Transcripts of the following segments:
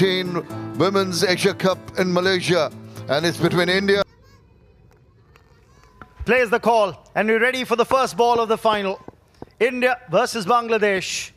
Women's Asia Cup in Malaysia, and it's between India. Plays the call, and we're ready for the first ball of the final. India versus Bangladesh.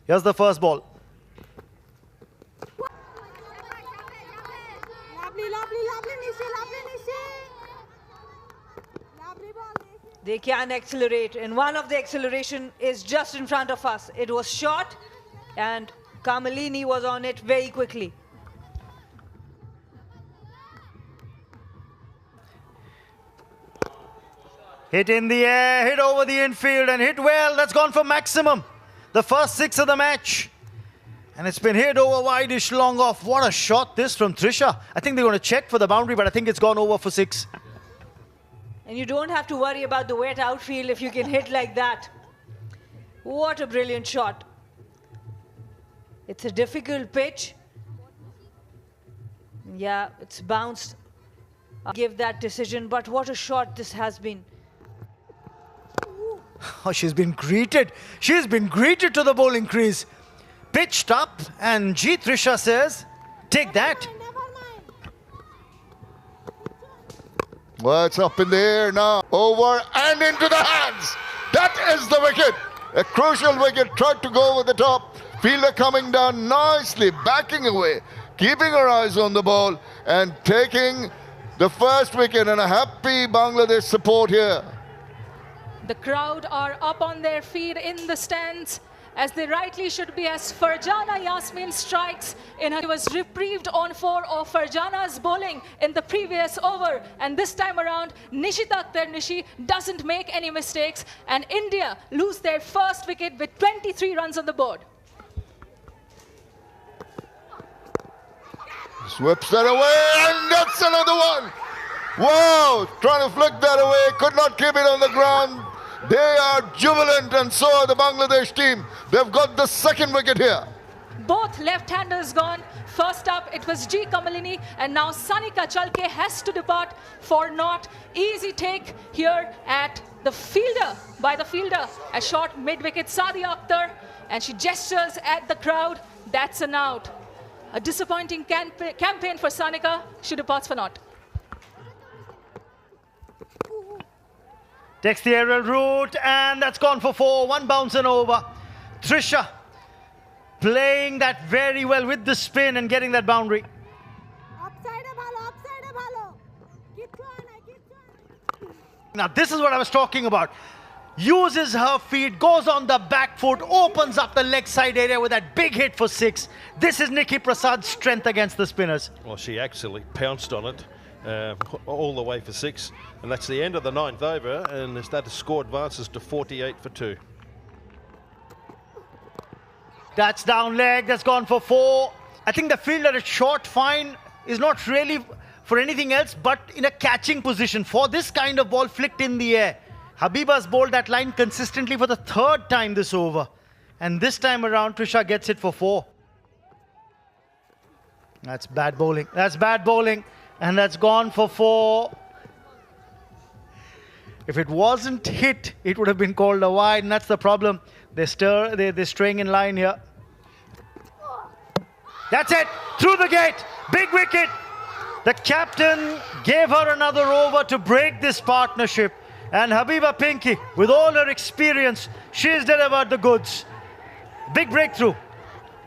Here's the first ball. They can accelerate, and one of the acceleration is just in front of us. It was short, and Kamalini was on it very quickly. Hit in the air, hit over the infield, and hit well. That's gone for maximum. The first 6 of the match. And it's been hit over wide-ish long off. What a shot this from Trisha. I think they're going to check for the boundary, but I think it's gone over for 6. And you don't have to worry about the wet outfield if you can hit like that. What a brilliant shot. It's a difficult pitch. Yeah, it's bounced. I'll give that decision, but what a shot this has been. Oh, she's been greeted. She's been greeted to the bowling crease. Pitched up, and G. Trisha says, take that. Well, it's up in the air now. Over and into the hands. That is the wicket. A crucial wicket. Tried to go over the top. Fielder coming down nicely, backing away, keeping her eyes on the ball, and taking the first wicket, and a happy Bangladesh support here. The crowd are up on their feet in the stands, as they rightly should be, as Farjana Yasmin strikes in her. He was reprieved on 4 of Farjana's bowling in the previous over, and this time around Nishita Akhtar Nishi doesn't make any mistakes, and India lose their first wicket with 23 runs on the board. Sweeps that away, and that's another one. Wow, trying to flick that away, could not keep it on the ground. They are jubilant, and so are the Bangladesh team. They've got the second wicket here. Both left-handers gone. First up, it was G. Kamalini, and now Sanika Chalke has to depart for not. Easy take here at the fielder, by the fielder. A short mid-wicket, Sadia Akhtar, and she gestures at the crowd. That's an out. A disappointing campaign for Sanika. She departs for naught. Takes the aerial route, and that's gone for 4. 1 bounce and over. Trisha playing that very well with the spin and getting that boundary. Now this is what I was talking about. Uses her feet, goes on the back foot, opens up the leg side area with that big hit for 6. This is Nikki Prasad's strength against the spinners. Well, she actually pounced on it all the way for 6. And that's the end of the 9th over, and that score advances to 48 for 2. That's down leg, that's gone for 4. I think the fielder at short fine is not really for anything else but in a catching position for this kind of ball flicked in the air. Habiba's bowled that line consistently for the 3rd time this over. And this time around, Trisha gets it for 4. That's bad bowling. That's bad bowling. And that's gone for 4. If it wasn't hit, it would have been called a wide, and that's the problem. They're straying in line here. That's it. Through the gate. Big wicket. The captain gave her another over to break this partnership. And Habiba Pinky, with all her experience, she's delivered the goods. Big breakthrough.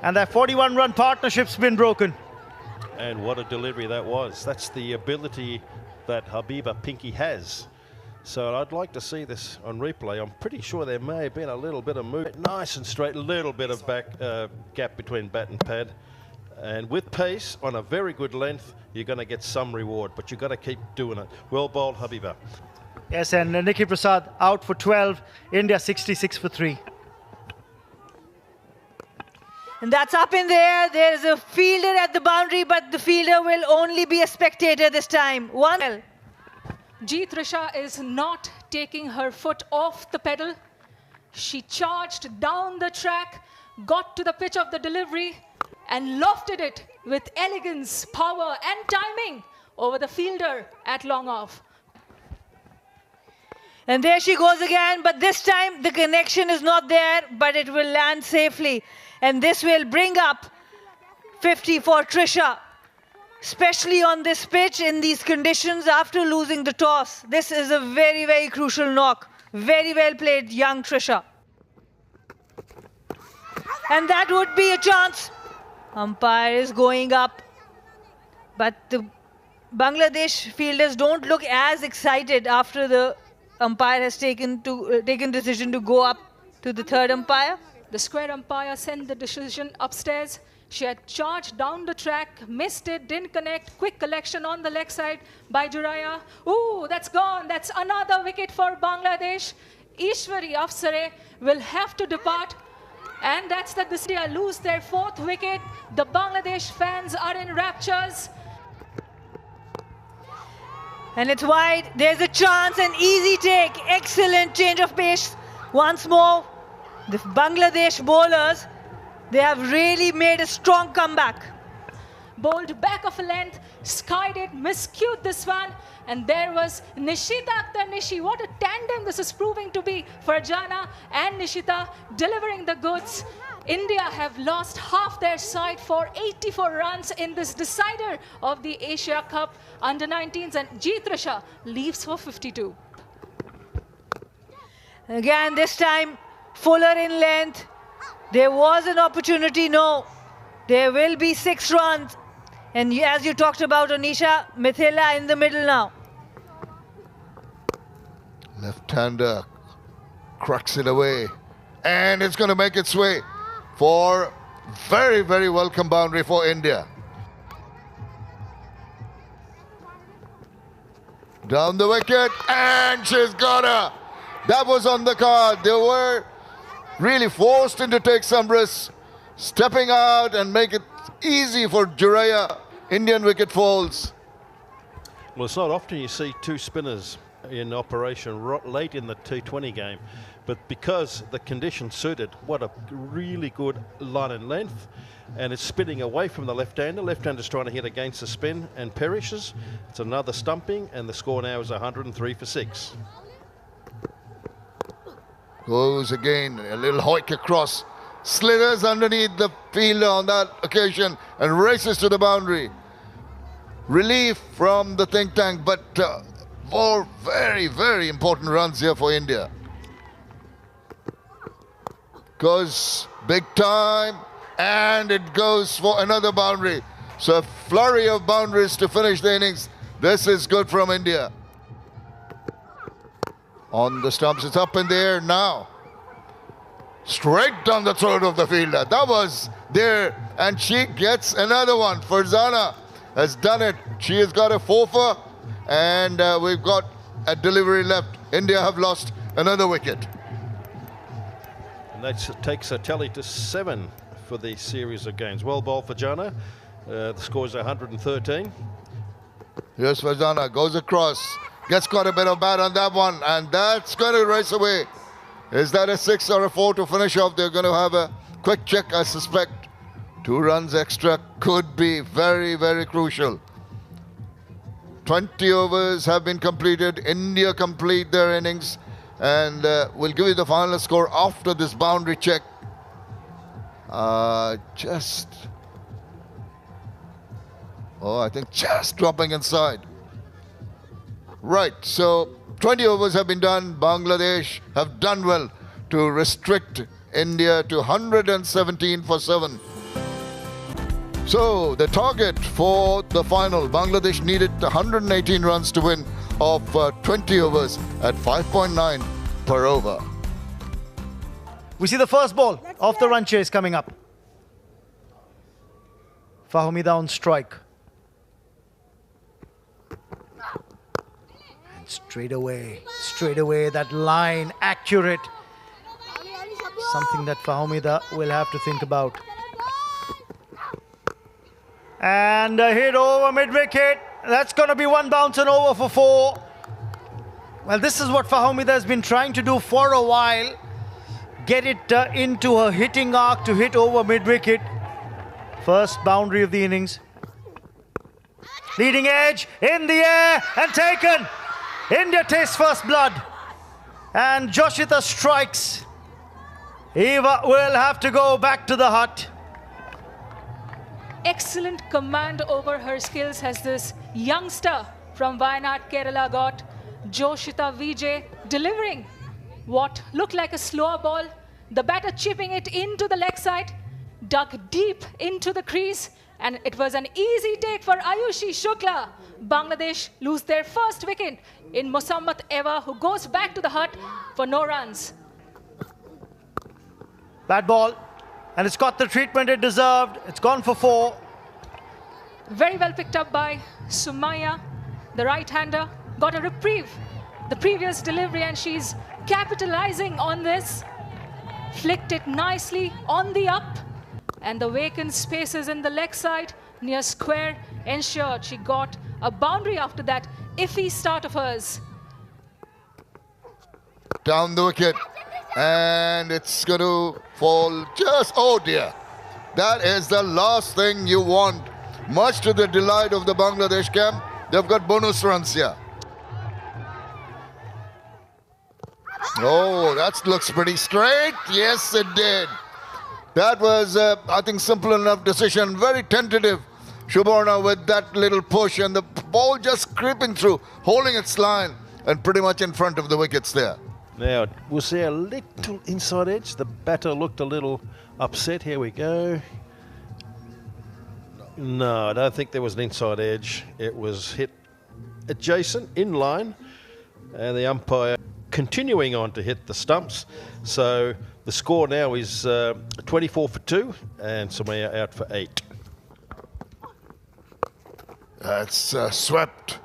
And that 41-run partnership's been broken. And what a delivery that was. That's the ability that Habiba Pinky has. So I'd like to see this on replay. I'm pretty sure there may have been a little bit of movement. Nice and straight, a little bit of gap between bat and pad. And with pace, on a very good length, you're going to get some reward, but you've got to keep doing it. Well bowled, Habiba. Yes, and Nikki Prasad out for 12. India 66 for 3. And that's up in there. There's a fielder at the boundary, but the fielder will only be a spectator this time. 1. G. Trisha is not taking her foot off the pedal. She charged down the track, got to the pitch of the delivery, and lofted it with elegance, power, and timing over the fielder at long off. And there she goes again, but this time the connection is not there, but it will land safely. And this will bring up 50 for Trisha. Especially on this pitch, in these conditions, after losing the toss. This is a very, very crucial knock. Very well played, young Trisha. And that would be a chance. Umpire is going up. But the Bangladesh fielders don't look as excited after the umpire has taken decision to go up to the third umpire. The square umpire sent the decision upstairs. She had charged down the track, missed it, didn't connect. Quick collection on the leg side by Juraya. Ooh, that's gone. That's another wicket for Bangladesh. Ishwari Afsare will have to depart. And that's that the India lose their fourth wicket. The Bangladesh fans are in raptures. And it's wide. There's a chance, an easy take. Excellent change of pace. Once more, the Bangladesh bowlers, they have really made a strong comeback. Bowled back of a length, skied it, miscued this one. And there was Nishita Akhtar Nishi. What a tandem this is proving to be for Jana and Nishita delivering the goods. India have lost half their side for 84 runs in this decider of the Asia Cup under-19s. And Trisha leaves for 52. Again, this time, fuller in length. There was an opportunity, no. There will be 6 runs. And as you talked about, Anisha, Mithila in the middle now. Left-hander cracks it away. And it's going to make its way for very, very welcome boundary for India. Down the wicket, and she's got her. That was on the card. They were really forced into take some risks, stepping out and make it easy for Juraya. Indian wicket falls. Well, it's not often you see 2 spinners in operation late in the T20 game, but because the conditions suited, what a really good line and length, and it's spinning away from the left-hander. Left-hander's trying to hit against the spin and perishes. It's another stumping, and the score now is 103 for 6. Goes again, a little hoik across. Slithers underneath the fielder on that occasion and races to the boundary. Relief from the think tank, but 4 very, very important runs here for India. Goes big time, and it goes for another boundary. So a flurry of boundaries to finish the innings. This is good from India. On the stumps, it's up in the air now. Straight down the throat of the fielder. That was there, and she gets another one. Farzana has done it. She has got a 4-for, and we've got a delivery left. India have lost another wicket. And that takes a tally to 7 for the series of games. Well bowled for Jana. The score is 113. Here's Farzana, goes across. Gets got a bit of bat on that one, and that's going to race away. Is that a 6 or a 4 to finish off? They're going to have a quick check, I suspect. 2 runs extra could be very, very crucial. 20 overs have been completed. India complete their innings, and we'll give you the final score after this boundary check. I think just dropping inside. Right, so 20 overs have been done. Bangladesh have done well to restrict India to 117 for 7. So the target for the final, Bangladesh needed 118 runs to win of 20 overs at 5.9 per over. We see the first ball of the run chase coming up. Fahmida on strike. Straight away, that line, accurate. Something that Fahmida will have to think about. And a hit over mid-wicket. That's going to be 1 bounce and over for 4. Well, this is what Fahmida has been trying to do for a while. Get it into her hitting arc to hit over mid-wicket. First boundary of the innings. Leading edge, in the air, and taken. India tastes first blood, and Joshita strikes. Eva will have to go back to the hut. excellent command over her skills has this youngster from Wayanad, Kerala got. Joshita Vijay delivering what looked like a slower ball. The batter chipping it into the leg side, dug deep into the crease, and it was an easy take for Ayushi Shukla. Bangladesh lose their first wicket in Mosammat Eva, who goes back to the hut for no runs. Bad ball, and it's got the treatment it deserved. It's gone for 4. Very well picked up by Sumaya, the right-hander. Got a reprieve the previous delivery, and she's capitalizing on this. Flicked it nicely on the up, and the vacant spaces in the leg side near square ensured she got a boundary after that iffy start of hers. Down the wicket, and it's going to fall just, oh dear. That is the last thing you want. Much to the delight of the Bangladesh camp, they've got bonus runs here. Oh, that looks pretty straight. Yes, it did. That was, I think, simple enough decision. Very tentative, Shubarna, with that little push, and the ball just creeping through, holding its line, and pretty much in front of the wickets there. Now, was there a little inside edge? The batter looked a little upset. Here we go. No, I don't think there was an inside edge. It was hit adjacent, in line, and the umpire continuing on to hit the stumps. So the score now is 24 for 2, and Sumaya out for 8. That's swept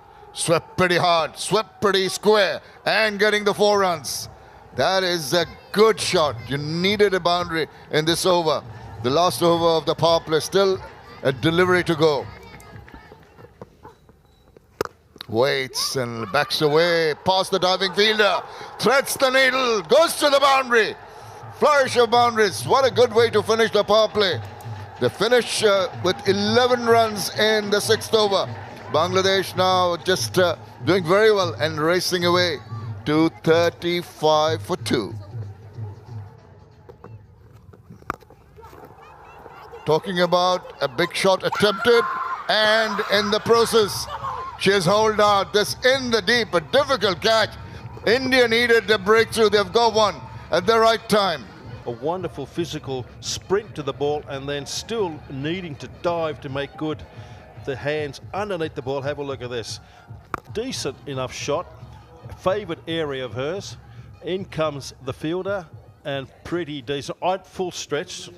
pretty hard, swept pretty square, and getting the 4 runs. That is a good shot. You needed a boundary in this over. The last over of the power play, still a delivery to go. Waits and backs away, past the diving fielder, threads the needle, goes to the boundary. Flourish of boundaries. What a good way to finish the power play. They finish with 11 runs in the 6th over. Bangladesh now just doing very well and racing away to 35 for 2. Talking about a big shot attempted, and in the process, she has holed out this in the deep, a difficult catch. India needed the breakthrough. They've got one at the right time. A wonderful physical sprint to the ball, and then still needing to dive to make good the hands underneath the ball. Have a look at this. Decent enough shot. Favoured area of hers. In comes the fielder, and pretty decent. Full stretch,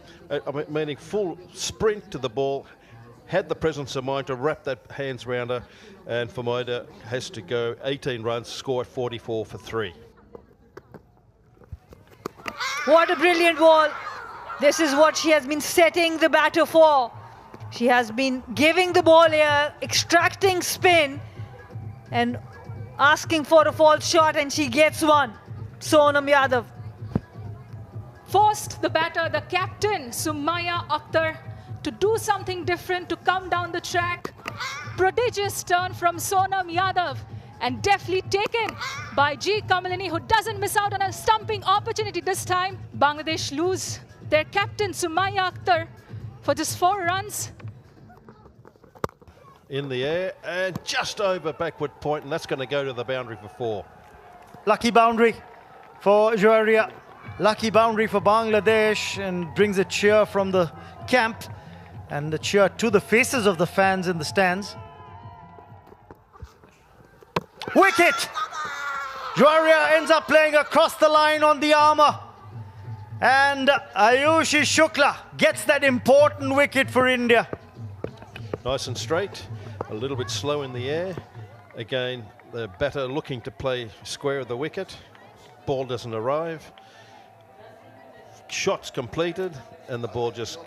meaning full sprint to the ball. Had the presence of mind to wrap that hands round her, and Famida has to go 18 runs, score at 44 for 3. What a brilliant ball. This is what she has been setting the batter for. She has been giving the ball here, extracting spin, and asking for a false shot, and she gets one. Sonam Yadav. Forced the batter, the captain, Sumaya Akhtar, to do something different, to come down the track. Prodigious turn from Sonam Yadav, and deftly taken by G. Kamalini, who doesn't miss out on a stumping opportunity this time. Bangladesh lose their captain, Sumaya Akhtar, for just 4 runs. In the air, and just over backward point, and that's going to go to the boundary for 4. Lucky boundary for Joaria. Lucky boundary for Bangladesh, and brings a cheer from the camp and the cheer to the faces of the fans in the stands. Wicket! Joaria ends up playing across the line on the armour, and Ayushi Shukla gets that important wicket for India. Nice and straight, a little bit slow in the air. Again, the batter looking to play square of the wicket. Ball doesn't arrive. Shots completed, and the ball just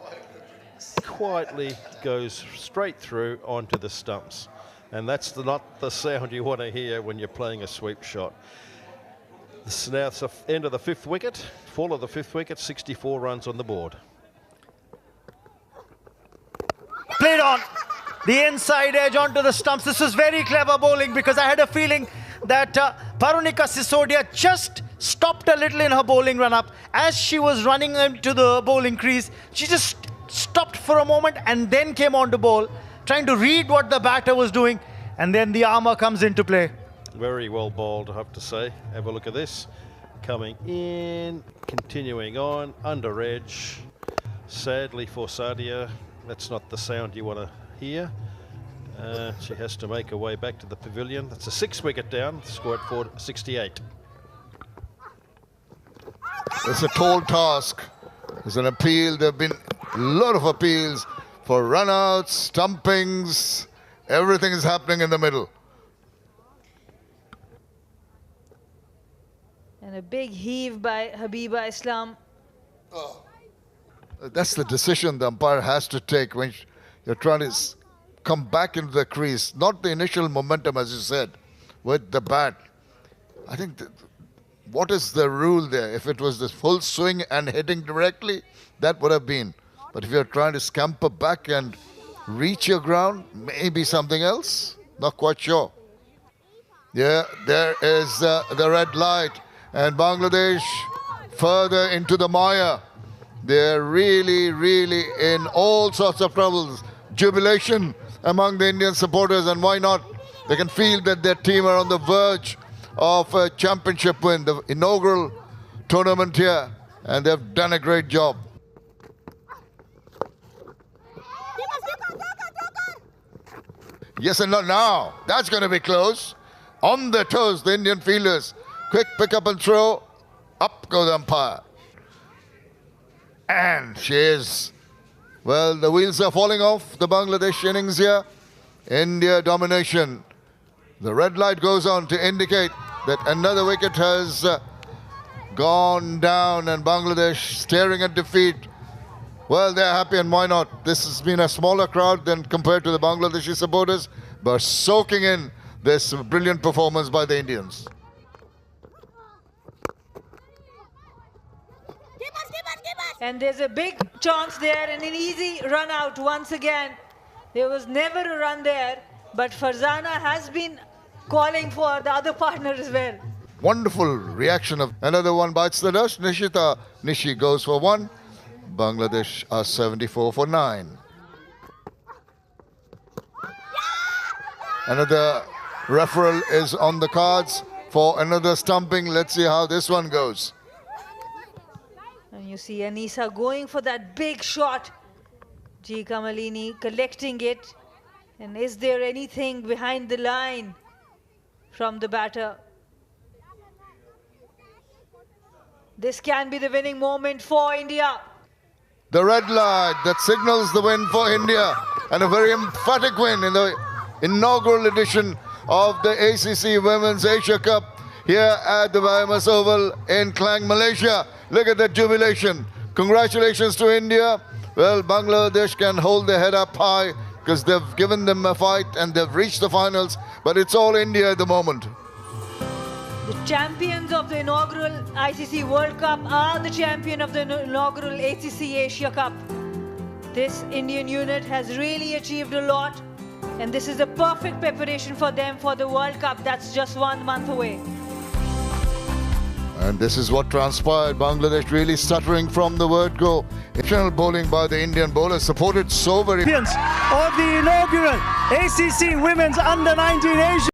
quietly goes straight through onto the stumps. And that's not the sound you want to hear when you're playing a sweep shot. This is now the end of the 5th wicket, fall of the 5th wicket, 64 runs on the board. Played on the inside edge onto the stumps. This was very clever bowling, because I had a feeling that Parunika Sisodia just stopped a little in her bowling run-up. As she was running into the bowling crease, she just stopped for a moment and then came on to bowl, trying to read what the batter was doing, and then the armour comes into play. Very well bowled, I have to say. Have a look at this. Coming in, continuing on, under edge. Sadly for Sadia, that's not the sound you want to hear. She has to make her way back to the pavilion. That's a 6-wicket down, score at 468. It's a tall task. There's an appeal. There have been a lot of appeals for run-outs, stumpings. Everything is happening in the middle. And a big heave by Habiba Islam. That's the decision the umpire has to take when you're trying to come back into the crease. Not the initial momentum, as you said, with the bat. I think what is the rule there? If it was this full swing and hitting directly, that would have been. But if you're trying to scamper back and reach your ground, maybe something else. Not quite sure. Yeah, there is the red light. And Bangladesh further into the mire. They're really, really in all sorts of troubles. Jubilation among the Indian supporters, and why not? They can feel that their team are on the verge of a championship win, the inaugural tournament here, and they've done a great job. Yes, and not now. That's going to be close. On their toes, the Indian fielders. Quick pick up and throw. Up go the umpire. And she is. Well, the wheels are falling off the Bangladesh innings here. India domination. The red light goes on to indicate that another wicket has gone down and Bangladesh staring at defeat. Well, they're happy, and why not? This has been a smaller crowd than compared to the Bangladeshi supporters, but soaking in this brilliant performance by the Indians. And there's a big chance there and an easy run out once again. There was never a run there, but Farzana has been calling for the other partner as well. Wonderful reaction of another one bites the dust. Nishita Nishi goes for 1. Bangladesh are 74 for 9. Another referral is on the cards for another stumping. Let's see how this one goes. And you see Anisa going for that big shot. G. Kamalini collecting it. And is there anything behind the line from the batter? This can be the winning moment for India. The red light that signals the win for India, and a very emphatic win in the inaugural edition of the ACC Women's Asia Cup here at the Bahamas Oval in Klang, Malaysia. Look at that jubilation. Congratulations to India. Well, Bangladesh can hold their head up high because they've given them a fight and they've reached the finals, but it's all India at the moment. The champions of the inaugural ICC World Cup are the champion of the inaugural ACC Asia Cup. This Indian unit has really achieved a lot, and this is the perfect preparation for them for the World Cup that's just 1 month away. And this is what transpired. Bangladesh really stuttering from the word go. Exceptional bowling by the Indian bowlers, supported so very. Champions of the inaugural ACC Women's Under-19 Asia